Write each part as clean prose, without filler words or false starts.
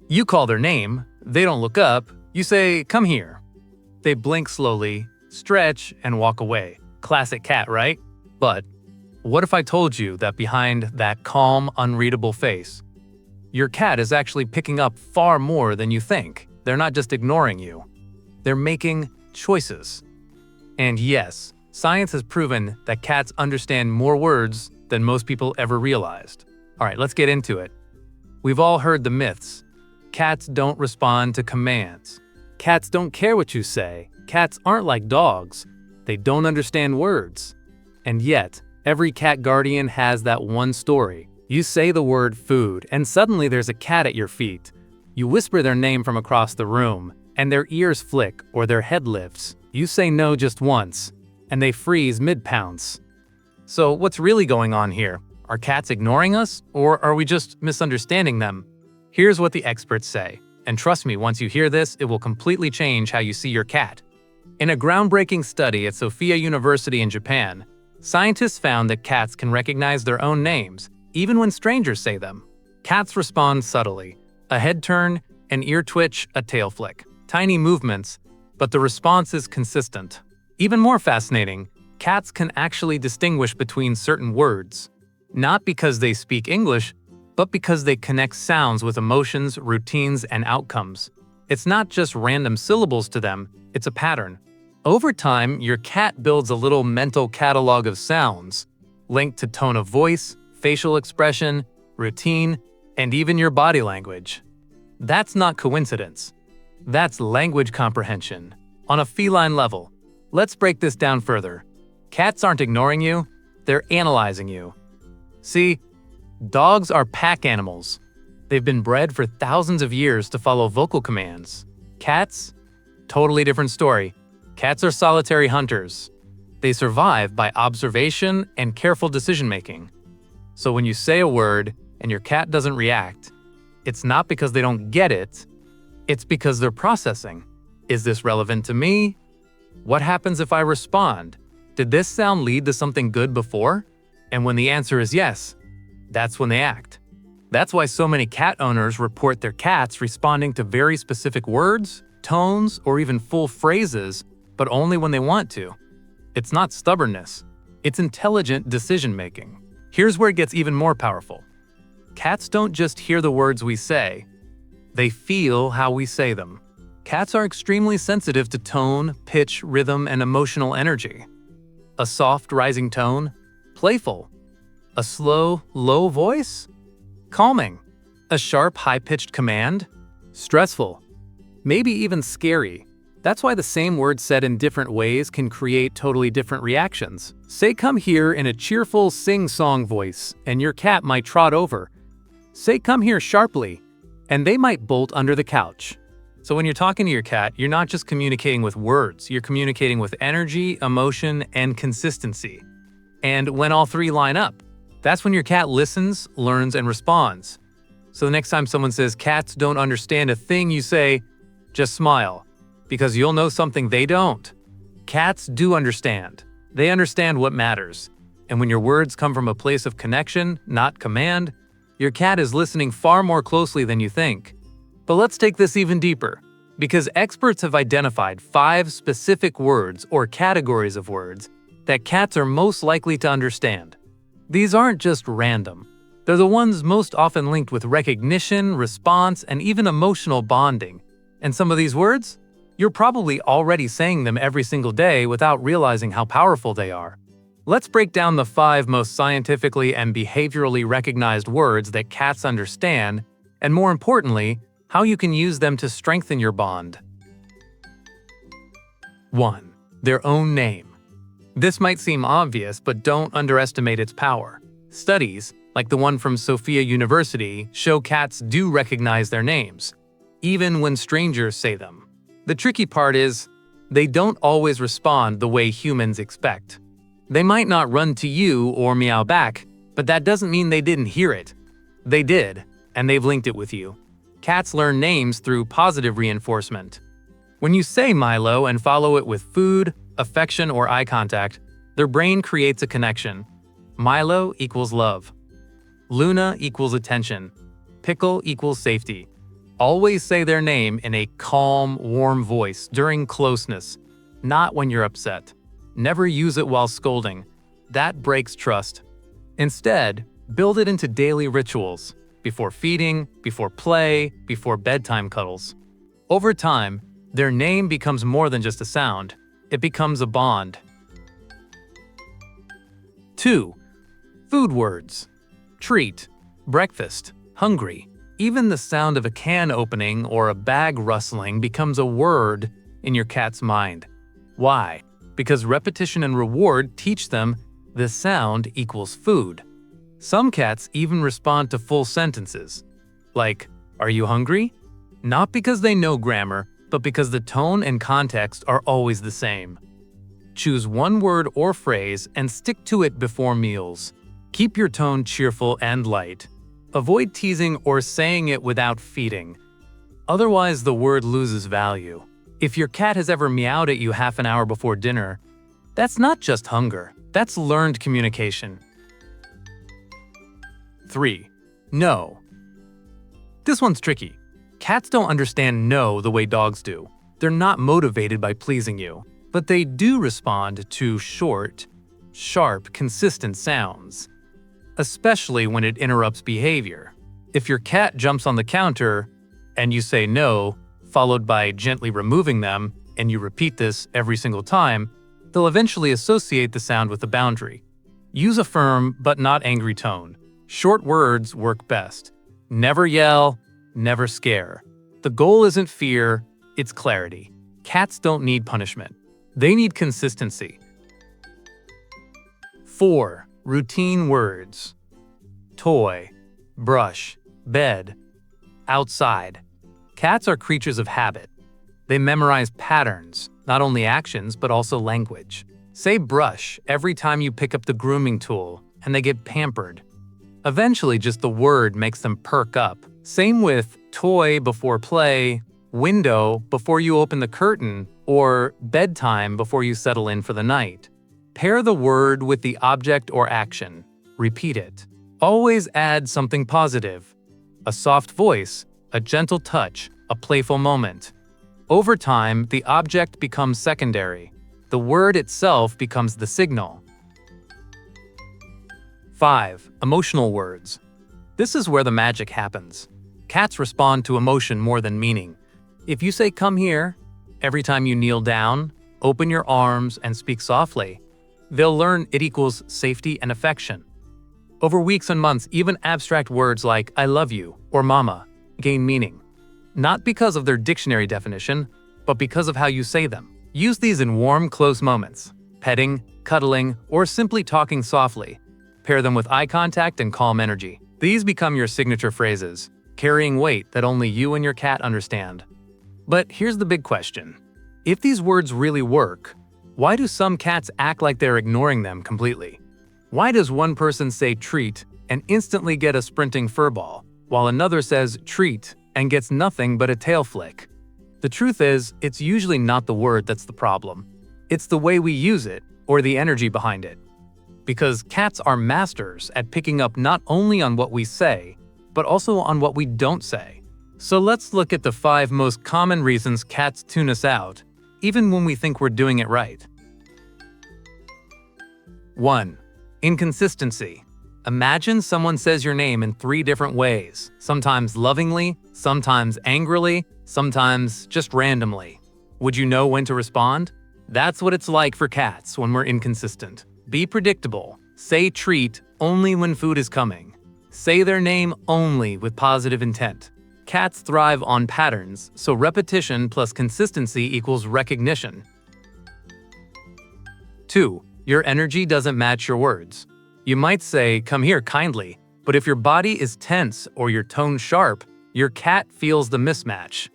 You call their name, they don't look up, you say, "Come here." They blink slowly, stretch, and walk away. Classic cat, right? But what if I told you that behind that calm, unreadable face, your cat is actually picking up far more than you think? They're not just ignoring you. They're making choices. And yes, science has proven that cats understand more words than most people ever realized. All right, let's get into it. We've all heard the myths. Cats don't respond to commands. Cats don't care what you say. Cats aren't like dogs. They don't understand words. And yet, every cat guardian has that one story. You say the word food, and suddenly there's a cat at your feet. You whisper their name from across the room, and their ears flick or their head lifts. You say no just once, and they freeze mid-pounce. So what's really going on here? Are cats ignoring us, or are we just misunderstanding them? Here's what the experts say, and trust me, once you hear this, it will completely change how you see your cat. In a groundbreaking study at Sophia University in Japan, scientists found that cats can recognize their own names, even when strangers say them. Cats respond subtly: a head turn, an ear twitch, a tail flick. Tiny movements, but the response is consistent. Even more fascinating, cats can actually distinguish between certain words. Not because they speak English, but because they connect sounds with emotions, routines, and outcomes. It's not just random syllables to them, it's a pattern. Over time, your cat builds a little mental catalog of sounds, linked to tone of voice, facial expression, routine, and even your body language. That's not coincidence. That's language comprehension. On a feline level, let's break this down further. Cats aren't ignoring you, they're analyzing you. See, dogs are pack animals. They've been bred for thousands of years to follow vocal commands. Cats? Totally different story. Cats are solitary hunters. They survive by observation and careful decision-making. So when you say a word and your cat doesn't react, it's not because they don't get it, it's because they're processing. Is this relevant to me? What happens if I respond? Did this sound lead to something good before? And when the answer is yes, that's when they act. That's why so many cat owners report their cats responding to very specific words, tones, or even full phrases, but only when they want to. It's not stubbornness. It's intelligent decision-making. Here's where it gets even more powerful. Cats don't just hear the words we say. They feel how we say them. Cats are extremely sensitive to tone, pitch, rhythm, and emotional energy. A soft, rising tone? Playful. A slow, low voice? Calming. A sharp, high-pitched command? Stressful. Maybe even scary. That's why the same word said in different ways can create totally different reactions. Say "come here" in a cheerful, sing-song voice, and your cat might trot over. Say "come here" sharply, and they might bolt under the couch. So when you're talking to your cat, you're not just communicating with words, you're communicating with energy, emotion, and consistency. And when all three line up, that's when your cat listens, learns, and responds. So the next time someone says cats don't understand a thing, you say, just smile, because you'll know something they don't. Cats do understand. They understand what matters. And when your words come from a place of connection, not command, your cat is listening far more closely than you think. But let's take this even deeper, because experts have identified 5 specific words or categories of words that cats are most likely to understand. These aren't just random. They're the ones most often linked with recognition, response, and even emotional bonding. And some of these words? You're probably already saying them every single day without realizing how powerful they are. Let's break down the 5 most scientifically and behaviorally recognized words that cats understand, and more importantly, how you can use them to strengthen your bond. 1. Their own name. This might seem obvious, but don't underestimate its power. Studies, like the one from Sophia University, show cats do recognize their names, even when strangers say them. The tricky part is, they don't always respond the way humans expect. They might not run to you or meow back, but that doesn't mean they didn't hear it. They did, and they've linked it with you. Cats learn names through positive reinforcement. When you say Milo and follow it with food, affection, or eye contact, their brain creates a connection. Milo equals love. Luna equals attention. Pickle equals safety. Always say their name in a calm, warm voice during closeness, not when you're upset. Never use it while scolding. That breaks trust. Instead, build it into daily rituals, before feeding, before play, before bedtime cuddles. Over time, their name becomes more than just a sound. It becomes a bond. 2. Food words. Treat, breakfast, hungry. Even the sound of a can opening or a bag rustling becomes a word in your cat's mind. Why? Because repetition and reward teach them the sound equals food. Some cats even respond to full sentences, like, "Are you hungry?" Not because they know grammar, but because the tone and context are always the same. Choose one word or phrase and stick to it before meals. Keep your tone cheerful and light. Avoid teasing or saying it without feeding. Otherwise, the word loses value. If your cat has ever meowed at you half an hour before dinner, that's not just hunger, that's learned communication. 3. No. This one's tricky. Cats don't understand no the way dogs do. They're not motivated by pleasing you, but they do respond to short, sharp, consistent sounds, especially when it interrupts behavior. If your cat jumps on the counter and you say no, followed by gently removing them, and you repeat this every single time, they'll eventually associate the sound with the boundary. Use a firm but not angry tone. Short words work best. Never yell, never scare. The goal isn't fear, it's clarity. Cats don't need punishment. They need consistency. 4. Routine words. Toy, brush, bed, outside. Cats are creatures of habit. They memorize patterns, not only actions, but also language. Say brush every time you pick up the grooming tool, and they get pampered. Eventually, just the word makes them perk up. Same with toy before play, window before you open the curtain, or bedtime before you settle in for the night. Pair the word with the object or action. Repeat it. Always add something positive. A soft voice, a gentle touch, a playful moment. Over time, the object becomes secondary. The word itself becomes the signal. 5. Emotional words. This is where the magic happens. Cats respond to emotion more than meaning. If you say "come here" every time you kneel down, open your arms, and speak softly, they'll learn it equals safety and affection. Over weeks and months, even abstract words like "I love you" or "mama" gain meaning. Not because of their dictionary definition, but because of how you say them. Use these in warm, close moments, petting, cuddling, or simply talking softly. Pair them with eye contact and calm energy. These become your signature phrases, carrying weight that only you and your cat understand. But here's the big question. If these words really work, why do some cats act like they're ignoring them completely? Why does one person say treat and instantly get a sprinting furball, while another says treat and gets nothing but a tail flick? The truth is, it's usually not the word that's the problem. It's the way we use it, or the energy behind it. Because cats are masters at picking up not only on what we say, but also on what we don't say. So let's look at the 5 most common reasons cats tune us out, even when we think we're doing it right. 1. Inconsistency. Imagine someone says your name in 3 different ways, sometimes lovingly, sometimes angrily, sometimes just randomly. Would you know when to respond? That's what it's like for cats when we're inconsistent. Be predictable. Say treat only when food is coming. Say their name only with positive intent. Cats thrive on patterns, so repetition plus consistency equals recognition. 2. Your energy doesn't match your words. You might say, "come here kindly," but if your body is tense or your tone sharp, your cat feels the mismatch.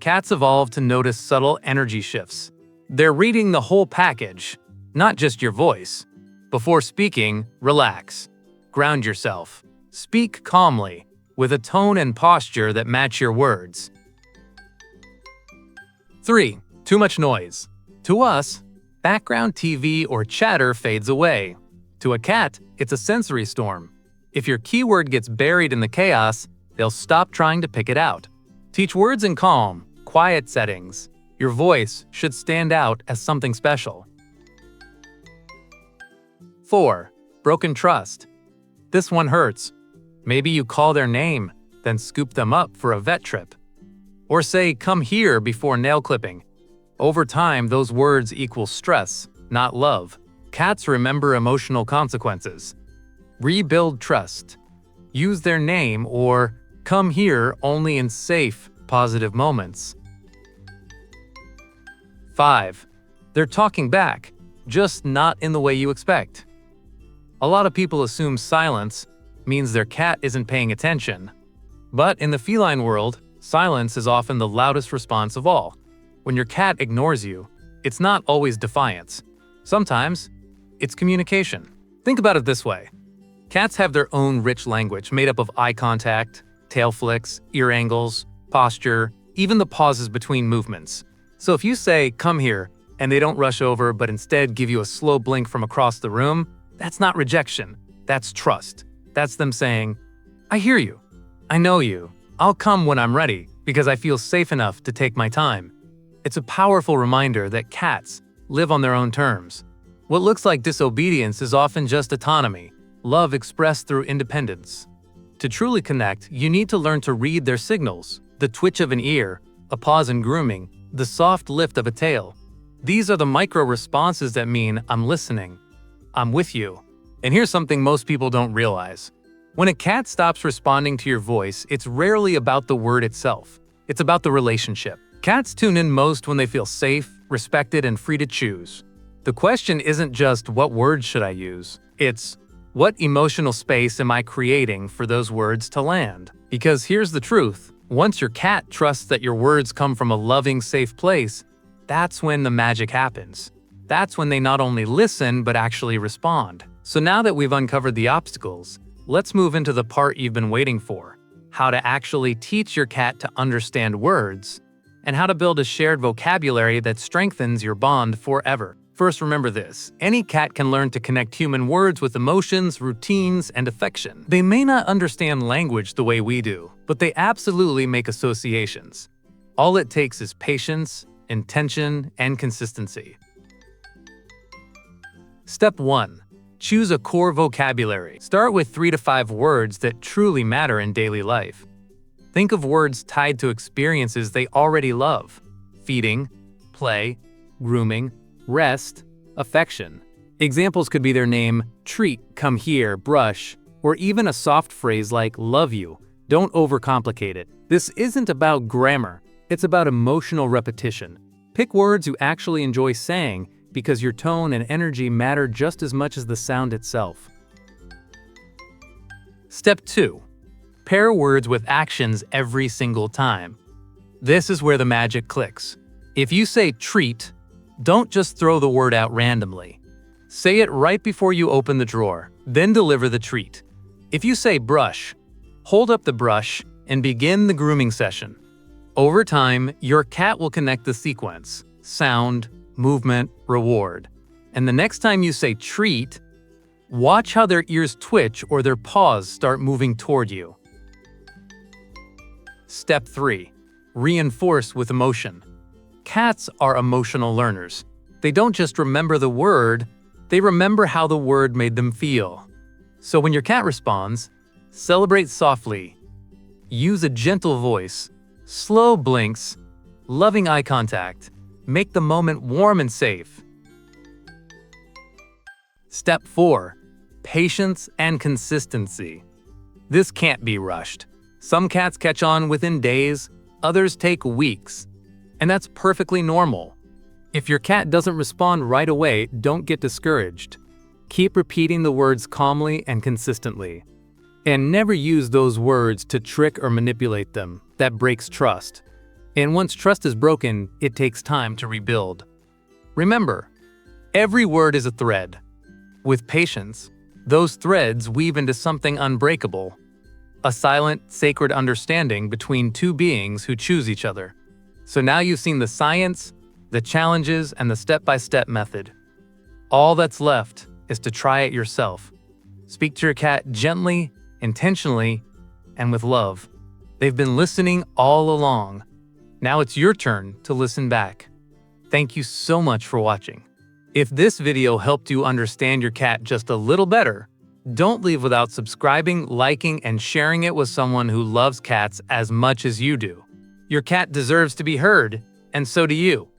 Cats evolved to notice subtle energy shifts. They're reading the whole package, not just your voice. Before speaking, relax. Ground yourself. Speak calmly, with a tone and posture that match your words. 3. Too much noise. To us, background TV or chatter fades away. To a cat, it's a sensory storm. If your keyword gets buried in the chaos, they'll stop trying to pick it out. Teach words in calm, quiet settings. Your voice should stand out as something special. 4. Broken trust. This one hurts. Maybe you call their name, then scoop them up for a vet trip. Or say, "Come here," before nail clipping. Over time, those words equal stress, not love. Cats remember emotional consequences. Rebuild trust. Use their name or "come here" only in safe, positive moments. 5. They're talking back, just not in the way you expect. A lot of people assume silence means their cat isn't paying attention. But in the feline world, silence is often the loudest response of all. When your cat ignores you, it's not always defiance. Sometimes, it's communication. Think about it this way. Cats have their own rich language made up of eye contact, tail flicks, ear angles, posture, even the pauses between movements. So if you say, "Come here," and they don't rush over but instead give you a slow blink from across the room, that's not rejection, that's trust. That's them saying, "I hear you. I know you. I'll come when I'm ready because I feel safe enough to take my time." It's a powerful reminder that cats live on their own terms. What looks like disobedience is often just autonomy, love expressed through independence. To truly connect, you need to learn to read their signals, the twitch of an ear, a pause in grooming, the soft lift of a tail. These are the micro responses that mean, "I'm listening. I'm with you." And here's something most people don't realize. When a cat stops responding to your voice, it's rarely about the word itself. It's about the relationship. Cats tune in most when they feel safe, respected, and free to choose. The question isn't just what words should I use, it's what emotional space am I creating for those words to land? Because here's the truth, once your cat trusts that your words come from a loving, safe place, that's when the magic happens. That's when they not only listen but actually respond. So now that we've uncovered the obstacles, let's move into the part you've been waiting for: how to actually teach your cat to understand words, and how to build a shared vocabulary that strengthens your bond forever. First, remember this: any cat can learn to connect human words with emotions, routines, and affection. They may not understand language the way we do, but they absolutely make associations. All it takes is patience, intention, and consistency. Step 1. Choose a core vocabulary. Start with 3 to 5 words that truly matter in daily life. Think of words tied to experiences they already love: feeding, play, grooming, rest, affection. Examples could be their name, treat, come here, brush, or even a soft phrase like love you. Don't overcomplicate it. This isn't about grammar, it's about emotional repetition. Pick words you actually enjoy saying because your tone and energy matter just as much as the sound itself. Step 2. Pair words with actions every single time. This is where the magic clicks. If you say treat, don't just throw the word out randomly. Say it right before you open the drawer, then deliver the treat. If you say brush, hold up the brush and begin the grooming session. Over time, your cat will connect the sequence: sound, movement, reward. And the next time you say treat, watch how their ears twitch or their paws start moving toward you. Step 3. Reinforce with emotion. Cats are emotional learners. They don't just remember the word, they remember how the word made them feel. So when your cat responds, celebrate softly. Use a gentle voice, slow blinks, loving eye contact. Make the moment warm and safe. Step 4. Patience and consistency. This can't be rushed. Some cats catch on within days, others take weeks. And that's perfectly normal. If your cat doesn't respond right away, don't get discouraged. Keep repeating the words calmly and consistently. And never use those words to trick or manipulate them. That breaks trust. And once trust is broken, it takes time to rebuild. Remember, every word is a thread. With patience, those threads weave into something unbreakable. A silent, sacred understanding between two beings who choose each other. So now you've seen the science, the challenges, and the step-by-step method. All that's left is to try it yourself. Speak to your cat gently, intentionally, and with love. They've been listening all along. Now it's your turn to listen back. Thank you so much for watching. If this video helped you understand your cat just a little better, don't leave without subscribing, liking, and sharing it with someone who loves cats as much as you do. Your cat deserves to be heard, and so do you.